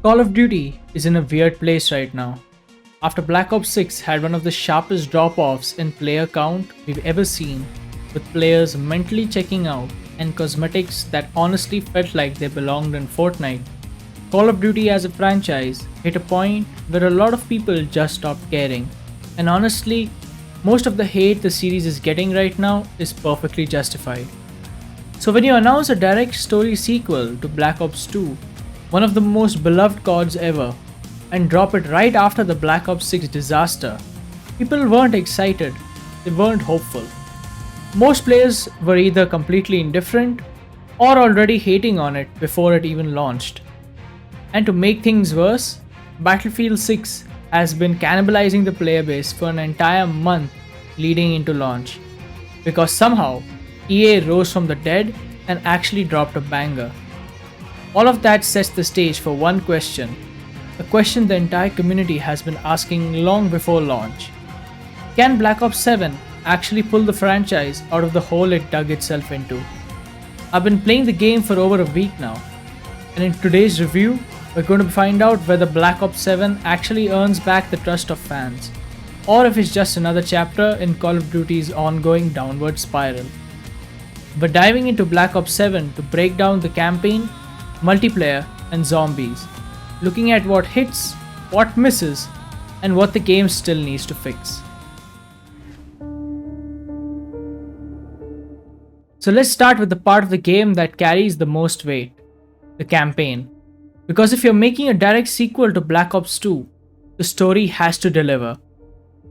Call of Duty is in a weird place right now. After Black Ops 6 had one of the sharpest drop-offs in player count we've ever seen, with players mentally checking out and cosmetics that honestly felt like they belonged in Fortnite, Call of Duty as a franchise hit a point where a lot of people just stopped caring. And honestly, most of the hate the series is getting right now is perfectly justified. So when you announce a direct story sequel to Black Ops 2, one of the most beloved CODs ever, and drop it right after the Black Ops 6 disaster, people weren't excited, they weren't hopeful. Most players were either completely indifferent or already hating on it before it even launched. And to make things worse, Battlefield 6 has been cannibalizing the player base for an entire month leading into launch, because somehow EA rose from the dead and actually dropped a banger. All of that sets the stage for one question, a question the entire community has been asking long before launch. Can Black Ops 7 actually pull the franchise out of the hole it dug itself into? I've been playing the game for over a week now, and in today's review, we're going to find out whether Black Ops 7 actually earns back the trust of fans, or if it's just another chapter in Call of Duty's ongoing downward spiral. We're diving into Black Ops 7 to break down the campaign, multiplayer, and zombies, looking at what hits, what misses, and what the game still needs to fix. So let's start with the part of the game that carries the most weight, the campaign. Because if you're making a direct sequel to Black Ops 2, the story has to deliver.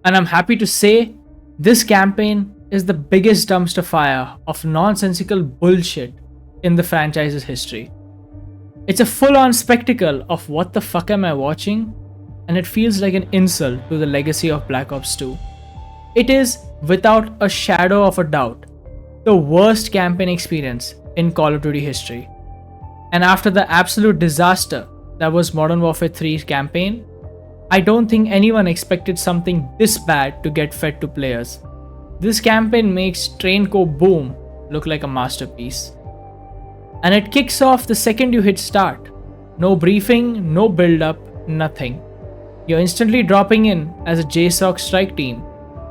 And I'm happy to say, this campaign is the biggest dumpster fire of nonsensical bullshit in the franchise's history. It's a full-on spectacle of what the fuck am I watching, and it feels like an insult to the legacy of Black Ops 2. It is, without a shadow of a doubt, the worst campaign experience in Call of Duty history. And after the absolute disaster that was Modern Warfare 3's campaign, I don't think anyone expected something this bad to get fed to players. This campaign makes Trainco Boom look like a masterpiece. And it kicks off the second you hit start. No briefing, no build-up, nothing. You're instantly dropping in as a JSOC strike team,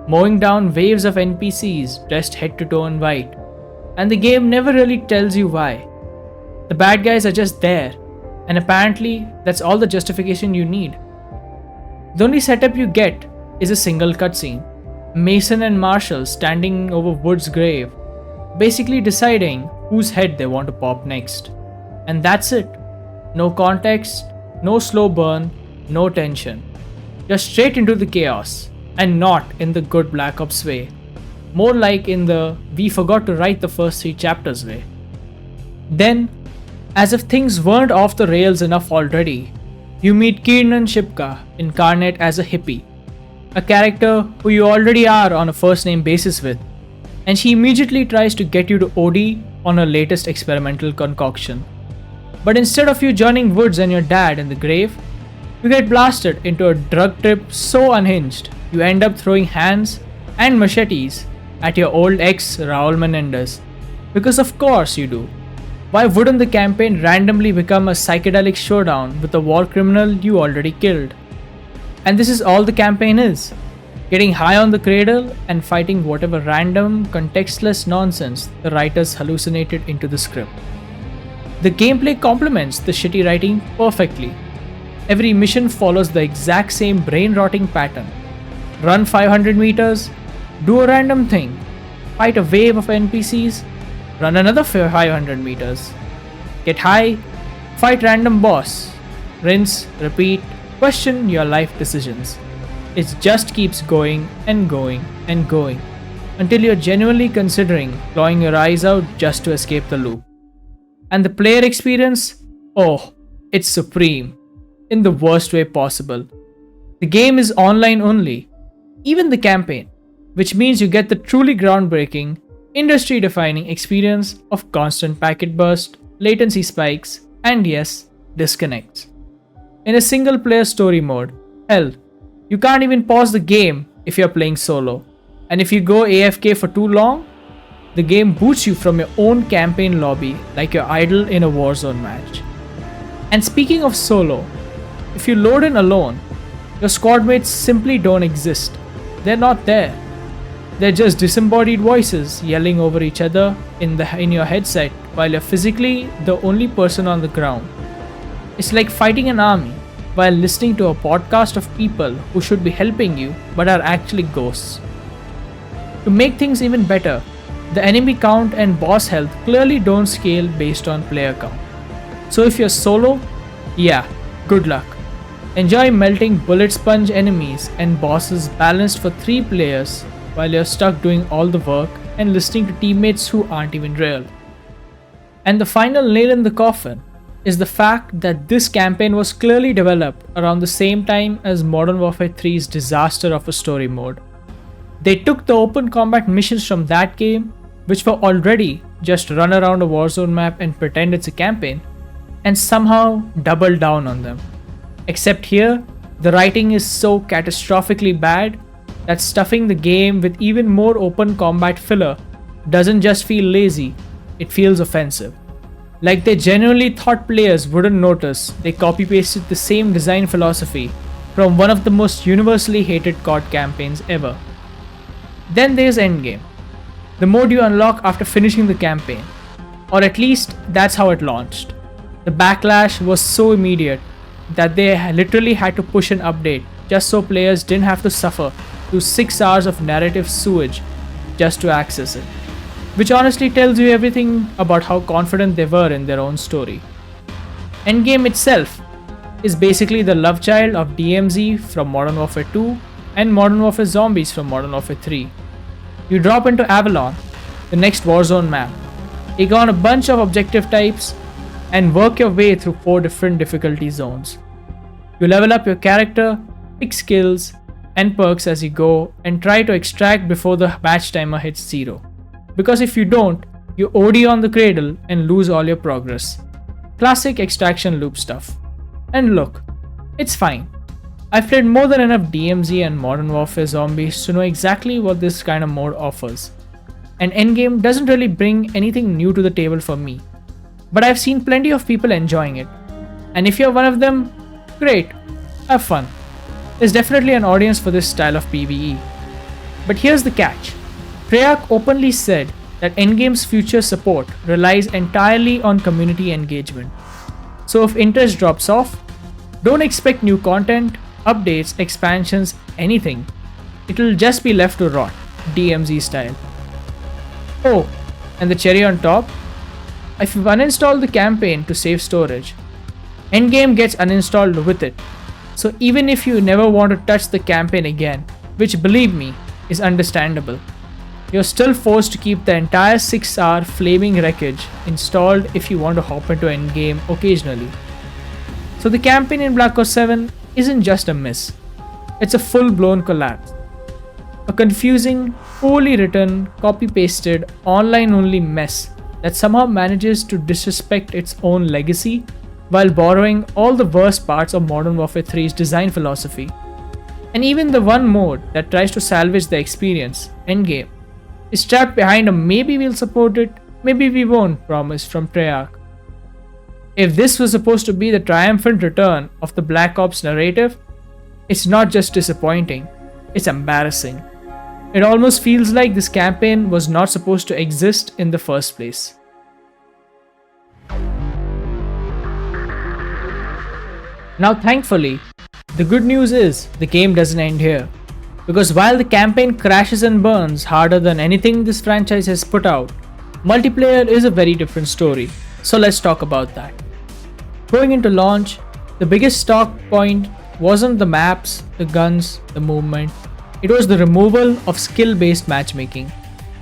mowing down waves of NPCs dressed head to toe in white. And the game never really tells you why. The bad guys are just there, and apparently that's all the justification you need. The only setup you get is a single cutscene. Mason and Marshall standing over Wood's grave, basically deciding whose head they want to pop next. And that's it. No context, no slow burn, no tension. Just straight into the chaos, and not in the good Black Ops way. More like in the we forgot to write the first 3 chapters way. Then, as if things weren't off the rails enough already, you meet Kiernan Shipka incarnate as a hippie, a character who you already are on a first name basis with, and she immediately tries to get you to OD on her latest experimental concoction. But instead of you joining Woods and your dad in the grave, you get blasted into a drug trip so unhinged, you end up throwing hands and machetes at your old ex Raul Menendez. Because of course you do. Why wouldn't the campaign randomly become a psychedelic showdown with a war criminal you already killed? And this is all the campaign is. Getting high on the cradle and fighting whatever random, contextless nonsense the writers hallucinated into the script. The gameplay complements the shitty writing perfectly. Every mission follows the exact same brain-rotting pattern. Run 500 meters, do a random thing, fight a wave of NPCs, run another 500 meters, get high, fight random boss, rinse, repeat, question your life decisions. It just keeps going and going and going until you're genuinely considering clawing your eyes out just to escape the loop. And the player experience? Oh, it's supreme, in the worst way possible. The game is online only, even the campaign, which means you get the truly groundbreaking, industry-defining experience of constant packet burst, latency spikes, and yes, disconnects. In a single-player story mode, hell, you can't even pause the game if you're playing solo. And if you go AFK for too long, the game boots you from your own campaign lobby like you're idle in a Warzone match. And speaking of solo, If you load in alone, your squad mates simply don't exist. They're not there. They're just disembodied voices yelling over each other in your headset while you're physically the only person on the ground. It's like fighting an army while listening to a podcast of people who should be helping you but are actually ghosts. To make things even better, the enemy count and boss health clearly don't scale based on player count. So if you're solo, yeah, good luck. Enjoy melting bullet sponge enemies and bosses balanced for 3 players while you're stuck doing all the work and listening to teammates who aren't even real. And the final nail in the coffin is the fact that this campaign was clearly developed around the same time as Modern Warfare 3's disaster of a story mode. They took the open combat missions from that game, which were already just run around a Warzone map and pretend it's a campaign, and somehow doubled down on them. Except here, the writing is so catastrophically bad that stuffing the game with even more open combat filler doesn't just feel lazy, it feels offensive. Like they genuinely thought players wouldn't notice they copy-pasted the same design philosophy from one of the most universally hated COD campaigns ever. Then there's Endgame, the mode you unlock after finishing the campaign, or at least that's how it launched. The backlash was so immediate that they literally had to push an update just so players didn't have to suffer through 6 hours of narrative sewage just to access it. Which honestly tells you everything about how confident they were in their own story. Endgame itself is basically the love child of DMZ from Modern Warfare 2 and Modern Warfare Zombies from Modern Warfare 3. You drop into Avalon, the next Warzone map, take on a bunch of objective types, and work your way through 4 different difficulty zones. You level up your character, pick skills and perks as you go, and try to extract before the match timer hits 0. Because if you don't, you OD on the cradle and lose all your progress. Classic extraction loop stuff. And look, it's fine. I've played more than enough DMZ and Modern Warfare Zombies to know exactly what this kind of mode offers. And Endgame doesn't really bring anything new to the table for me. But I've seen plenty of people enjoying it. And if you're one of them, great, have fun. There's definitely an audience for this style of PvE. But here's the catch. Treyarch openly said that Endgame's future support relies entirely on community engagement. So if interest drops off, don't expect new content, updates, expansions, anything. It'll just be left to rot, DMZ style. Oh, and the cherry on top, if you uninstall the campaign to save storage, Endgame gets uninstalled with it. So even if you never want to touch the campaign again, which believe me, is understandable, you're still forced to keep the entire 6-hour flaming wreckage installed if you want to hop into Endgame occasionally. So the campaign in Black Ops 7 isn't just a miss, it's a full-blown collapse. A confusing, poorly written, copy-pasted, online-only mess that somehow manages to disrespect its own legacy while borrowing all the worst parts of Modern Warfare 3's design philosophy. And even the one mode that tries to salvage the experience, Endgame, is trapped behind a maybe we'll support it, maybe we won't promise from Treyarch. If this was supposed to be the triumphant return of the Black Ops narrative, it's not just disappointing, it's embarrassing. It almost feels like this campaign was not supposed to exist in the first place. Now thankfully, the good news is the game doesn't end here. Because while the campaign crashes and burns harder than anything this franchise has put out, multiplayer is a very different story, so let's talk about that. Going into launch, the biggest talk point wasn't the maps, the guns, the movement, it was the removal of skill-based matchmaking.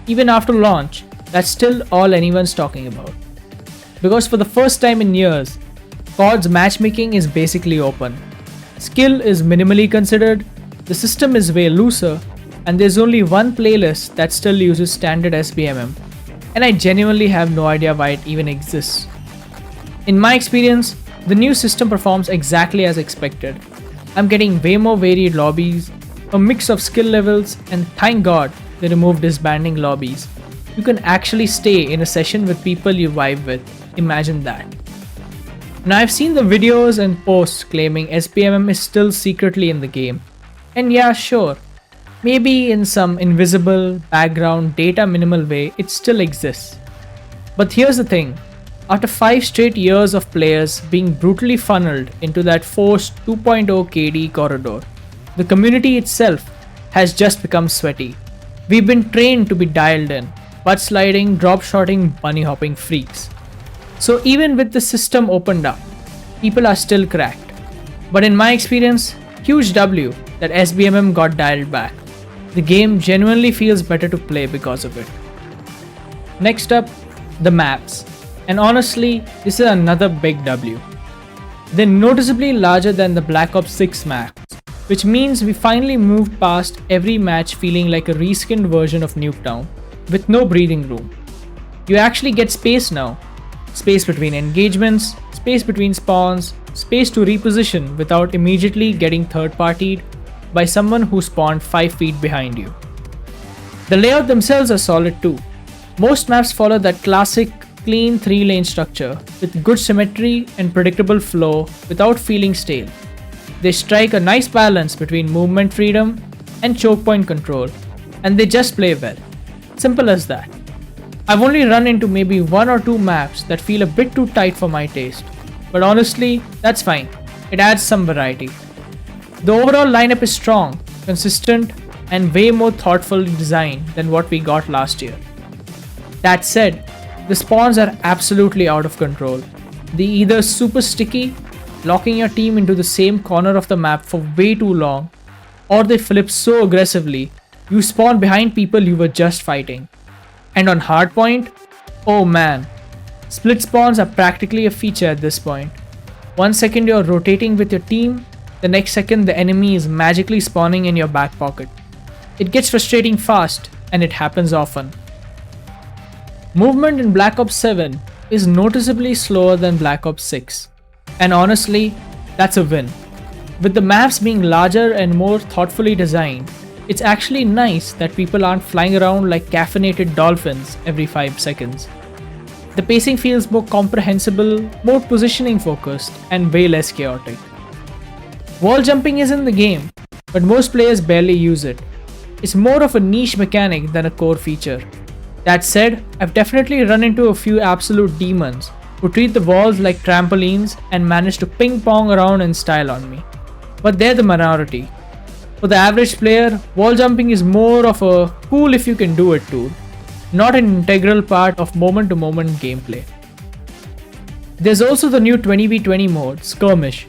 Even after launch, that's still all anyone's talking about. Because for the first time in years, COD's matchmaking is basically open. Skill is minimally considered, the system is way looser, and there's only one playlist that still uses standard SBMM, and I genuinely have no idea why it even exists. In my experience, the new system performs exactly as expected. I'm getting way more varied lobbies, a mix of skill levels, and thank God they removed disbanding lobbies. You can actually stay in a session with people you vibe with, imagine that. Now I've seen the videos and posts claiming SBMM is still secretly in the game. And yeah, sure, maybe in some invisible, background, data minimal way it still exists. But here's the thing, after 5 straight years of players being brutally funneled into that forced 2.0 KD corridor, the community itself has just become sweaty. We've been trained to be dialed in, butt sliding, drop shotting, bunny hopping freaks. So even with the system opened up, people are still cracked. But in my experience, huge W that SBMM got dialed back. The game genuinely feels better to play because of it. Next up, the maps. And honestly, this is another big W. They're noticeably larger than the Black Ops 6 maps, which means we finally moved past every match feeling like a reskinned version of Nuketown, with no breathing room. You actually get space now. Space between engagements, space between spawns, space to reposition without immediately getting third-partied by someone who spawned 5 feet behind you. The layout themselves are solid too. Most maps follow that classic clean 3-lane structure with good symmetry and predictable flow without feeling stale. They strike a nice balance between movement freedom and choke point control, and they just play well. Simple as that. I've only run into maybe 1 or 2 maps that feel a bit too tight for my taste, but honestly, that's fine. It adds some variety. The overall lineup is strong, consistent, and way more thoughtfully designed than what we got last year. That said, the spawns are absolutely out of control. They either super sticky, locking your team into the same corner of the map for way too long, or they flip so aggressively, you spawn behind people you were just fighting. And on hardpoint, oh man, split spawns are practically a feature at this point. 1 second you're rotating with your team, the next second the enemy is magically spawning in your back pocket. It gets frustrating fast, and it happens often. Movement in Black Ops 7 is noticeably slower than Black Ops 6. And honestly, that's a win. With the maps being larger and more thoughtfully designed, it's actually nice that people aren't flying around like caffeinated dolphins every 5 seconds. The pacing feels more comprehensible, more positioning focused, and way less chaotic. Wall jumping is in the game, but most players barely use it. It's more of a niche mechanic than a core feature. That said, I've definitely run into a few absolute demons who treat the walls like trampolines and manage to ping pong around in style on me. But they're the minority. For the average player, wall jumping is more of a cool if you can do it tool, not an integral part of moment-to-moment gameplay. There's also the new 20v20 mode, Skirmish.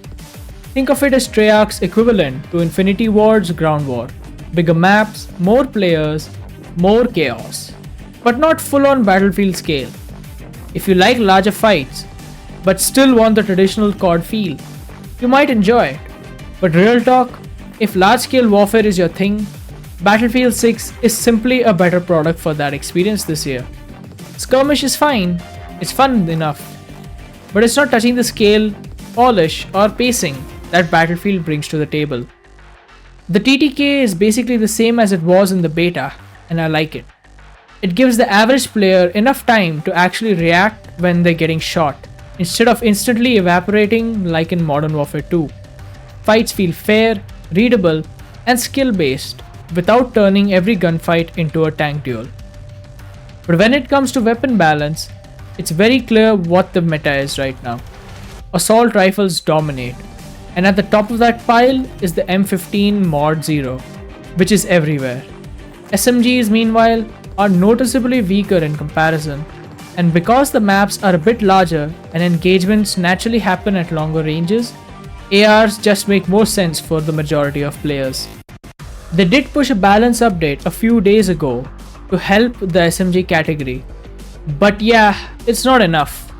Think of it as Treyarch's equivalent to Infinity Ward's Ground War. Bigger maps, more players, more chaos. But not full-on Battlefield scale. If you like larger fights, but still want the traditional COD feel, you might enjoy it. But real talk, if large-scale warfare is your thing, Battlefield 6 is simply a better product for that experience this year. Skirmish is fine, it's fun enough, but it's not touching the scale, polish, or pacing that Battlefield brings to the table. The TTK is basically the same as it was in the beta, and I like it. It gives the average player enough time to actually react when they're getting shot, instead of instantly evaporating like in Modern Warfare 2. Fights feel fair, readable, and skill-based without turning every gunfight into a tank duel. But when it comes to weapon balance, it's very clear what the meta is right now. Assault rifles dominate, and at the top of that pile is the M15 Mod 0, which is everywhere. SMGs, meanwhile, are noticeably weaker in comparison, and because the maps are a bit larger and engagements naturally happen at longer ranges, ARs just make more sense for the majority of players. They did push a balance update a few days ago to help the SMG category, but yeah, it's not enough.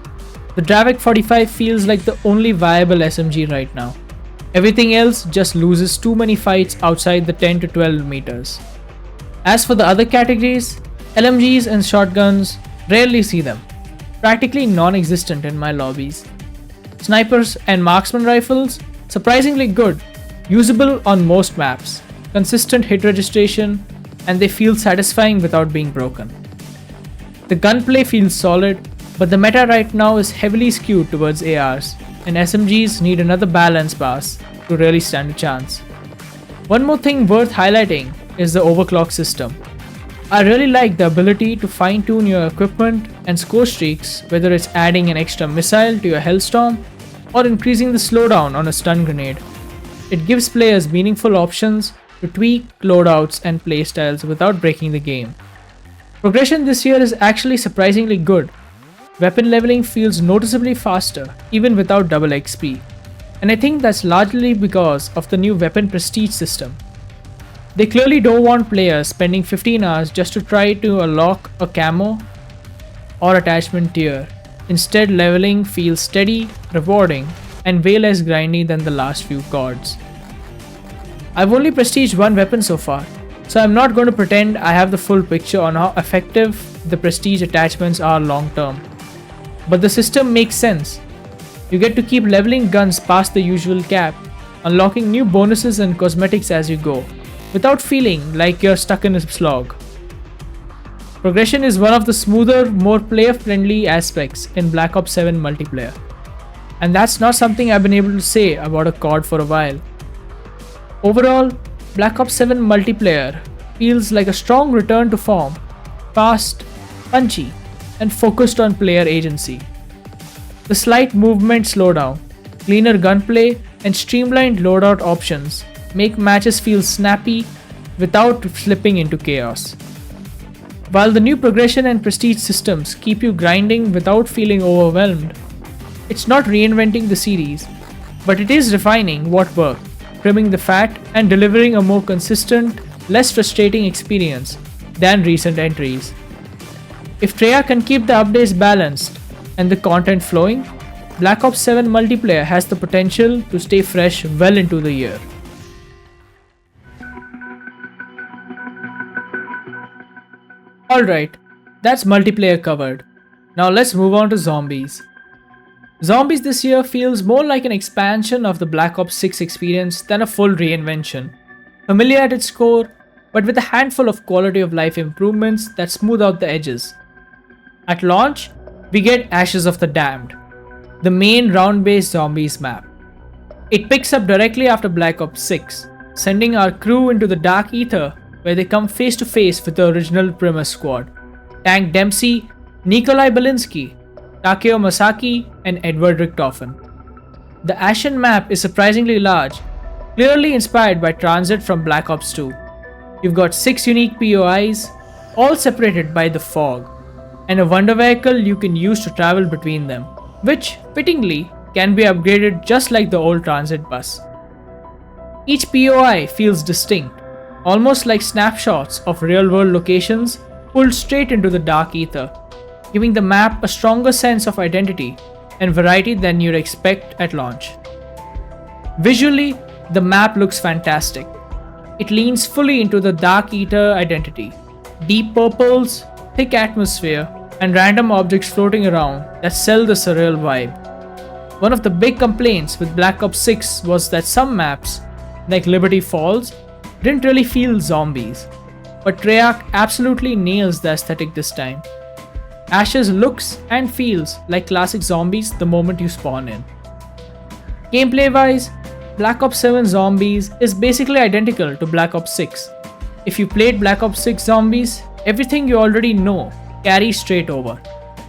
The Dravik 45 feels like the only viable SMG right now. Everything else just loses too many fights outside the 10 to 12 meters. As for the other categories, LMGs and shotguns, rarely see them. Practically non-existent in my lobbies. Snipers and marksman rifles, surprisingly good, usable on most maps, consistent hit registration, and they feel satisfying without being broken. The gunplay feels solid, but the meta right now is heavily skewed towards ARs, and SMGs need another balance pass to really stand a chance. One more thing worth highlighting is the overclock system. I really like the ability to fine-tune your equipment and score streaks, whether it's adding an extra missile to your Hellstorm or increasing the slowdown on a stun grenade. It gives players meaningful options to tweak loadouts and playstyles without breaking the game. Progression this year is actually surprisingly good. Weapon leveling feels noticeably faster, even without double XP, and I think that's largely because of the new weapon prestige system. They clearly don't want players spending 15 hours just to try to unlock a camo or attachment tier. Instead, leveling feels steady, rewarding, and way less grindy than the last few CODs. I've only prestiged one weapon so far, so I'm not going to pretend I have the full picture on how effective the prestige attachments are long term. But the system makes sense. You get to keep leveling guns past the usual cap, unlocking new bonuses and cosmetics as you go, without feeling like you're stuck in a slog. Progression is one of the smoother, more player-friendly aspects in Black Ops 7 multiplayer. And that's not something I've been able to say about a COD for a while. Overall, Black Ops 7 multiplayer feels like a strong return to form, fast, punchy, and focused on player agency. The slight movement slowdown, cleaner gunplay, and streamlined loadout options make matches feel snappy without slipping into chaos. While the new progression and prestige systems keep you grinding without feeling overwhelmed, it's not reinventing the series, but it is refining what worked, trimming the fat, and delivering a more consistent, less frustrating experience than recent entries. If Treyarch can keep the updates balanced and the content flowing, Black Ops 7 multiplayer has the potential to stay fresh well into the year. Alright, that's multiplayer covered. Now let's move on to zombies. Zombies this year feels more like an expansion of the Black Ops 6 experience than a full reinvention. Familiar at its core, but with a handful of quality of life improvements that smooth out the edges. At launch, we get Ashes of the Damned, the main round-based zombies map. It picks up directly after Black Ops 6, sending our crew into the Dark Ether where they come face to face with the original Primus squad, Tank Dempsey, Nikolai Belinsky, Takeo Masaki, and Edward Richtofen. The Ashen map is surprisingly large, clearly inspired by Transit from Black Ops 2. You've got 6 unique POIs, all separated by the fog, and a wonder vehicle you can use to travel between them, which, fittingly, can be upgraded just like the old Transit bus. Each POI feels distinct, almost like snapshots of real-world locations pulled straight into the Dark Ether, giving the map a stronger sense of identity and variety than you'd expect at launch. Visually, the map looks fantastic. It leans fully into the Dark Ether identity. Deep purples, thick atmosphere, and random objects floating around that sell the surreal vibe. One of the big complaints with Black Ops 6 was that some maps, like Liberty Falls, didn't really feel zombies, but Treyarch absolutely nails the aesthetic this time. Ashes looks and feels like classic zombies the moment you spawn in. Gameplay wise, Black Ops 7 Zombies is basically identical to Black Ops 6. If you played Black Ops 6 Zombies, everything you already know carries straight over.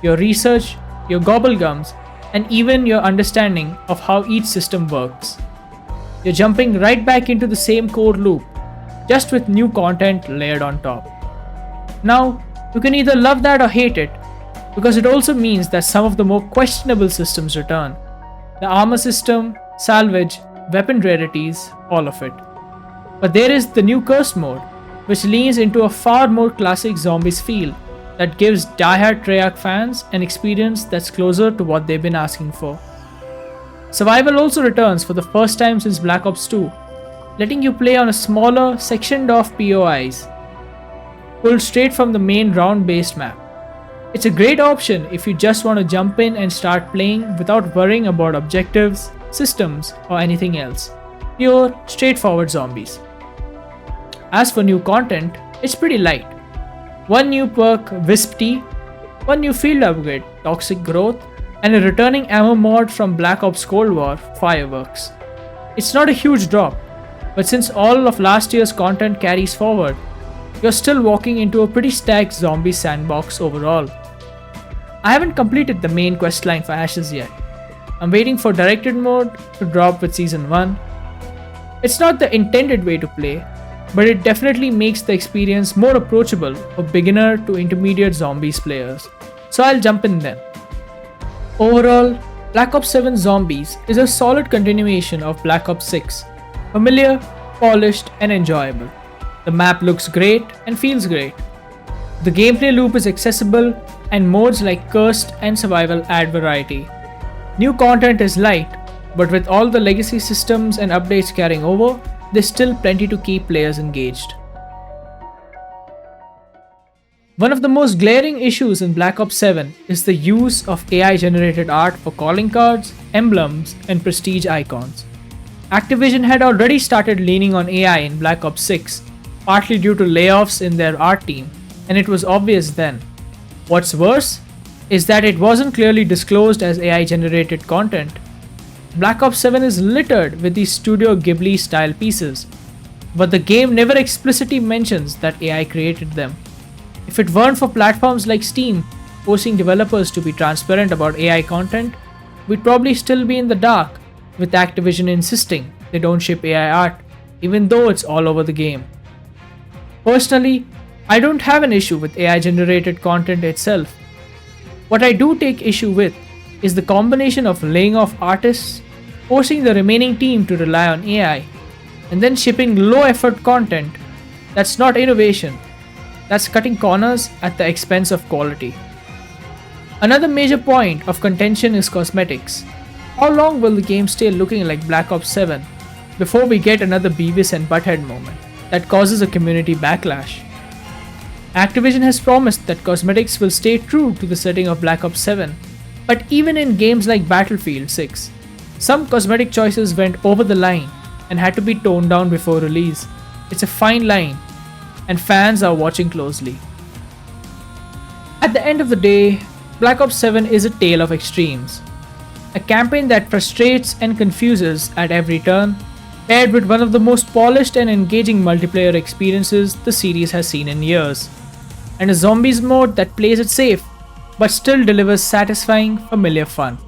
Your research, your gobblegums, and even your understanding of how each system works. You're jumping right back into the same core loop, just with new content layered on top. Now, you can either love that or hate it, because it also means that some of the more questionable systems return. The armor system, salvage, weapon rarities, all of it. But there is the new Cursed mode, which leans into a far more classic zombies feel that gives diehard Treyarch fans an experience that's closer to what they've been asking for. Survival also returns for the first time since Black Ops 2, letting you play on a smaller, sectioned off POIs, pulled straight from the main round-based map. It's a great option if you just want to jump in and start playing without worrying about objectives, systems, or anything else. Pure, straightforward zombies. As for new content, it's pretty light. One new perk, Wisp Tea, one new field upgrade, Toxic Growth, and a returning ammo mod from Black Ops Cold War, Fireworks. It's not a huge drop, but since all of last year's content carries forward, you're still walking into a pretty stacked zombie sandbox overall. I haven't completed the main questline for Ashes yet. I'm waiting for Directed Mode to drop with Season 1. It's not the intended way to play, but it definitely makes the experience more approachable for beginner to intermediate zombies players, so I'll jump in then. Overall, Black Ops 7 Zombies is a solid continuation of Black Ops 6, familiar, polished, and enjoyable. The map looks great and feels great. The gameplay loop is accessible, and modes like Cursed and Survival add variety. New content is light, but with all the legacy systems and updates carrying over, there's still plenty to keep players engaged. One of the most glaring issues in Black Ops 7 is the use of AI-generated art for calling cards, emblems, and prestige icons. Activision had already started leaning on AI in Black Ops 6, partly due to layoffs in their art team, and it was obvious then. What's worse is that it wasn't clearly disclosed as AI-generated content. Black Ops 7 is littered with these Studio Ghibli-style pieces, but the game never explicitly mentions that AI created them. If it weren't for platforms like Steam forcing developers to be transparent about AI content, we'd probably still be in the dark, with Activision insisting they don't ship AI art, even though it's all over the game. Personally, I don't have an issue with AI-generated content itself. What I do take issue with is the combination of laying off artists, forcing the remaining team to rely on AI, and then shipping low-effort content. That's not innovation. That's cutting corners at the expense of quality. Another major point of contention is cosmetics. How long will the game stay looking like Black Ops 7 before we get another Beavis and Butthead moment that causes a community backlash? Activision has promised that cosmetics will stay true to the setting of Black Ops 7, but even in games like Battlefield 6, some cosmetic choices went over the line and had to be toned down before release. It's a fine line, and fans are watching closely. At the end of the day, Black Ops 7 is a tale of extremes. A campaign that frustrates and confuses at every turn, paired with one of the most polished and engaging multiplayer experiences the series has seen in years, and a zombies mode that plays it safe but still delivers satisfying, familiar fun.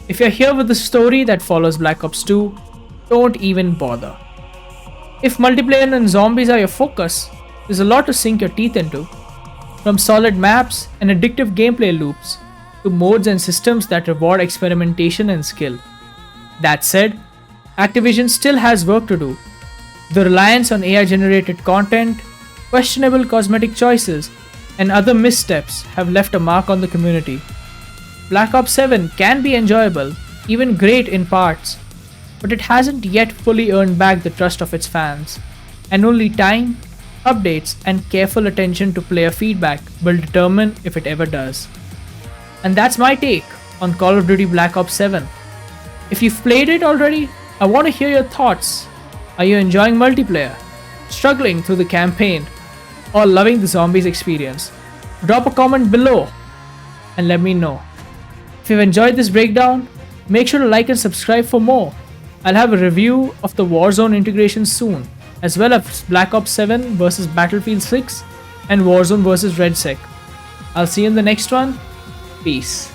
If you're here with the story that follows Black Ops 2, don't even bother. If multiplayer and zombies are your focus, there's a lot to sink your teeth into, from solid maps and addictive gameplay loops to modes and systems that reward experimentation and skill. That said, Activision still has work to do. The reliance on AI-generated content, questionable cosmetic choices, and other missteps have left a mark on the community. Black Ops 7 can be enjoyable, even great in parts, but it hasn't yet fully earned back the trust of its fans, and only time, updates, and careful attention to player feedback will determine if it ever does. And that's my take on Call of Duty Black Ops 7. If you've played it already, I want to hear your thoughts. Are you enjoying multiplayer, struggling through the campaign, or loving the zombies experience? Drop a comment below and let me know. If you've enjoyed this breakdown, make sure to like and subscribe for more. I'll have a review of the Warzone integration soon, as well as Black Ops 7 vs Battlefield 6 and Warzone vs RedSec. I'll see you in the next one. Peace.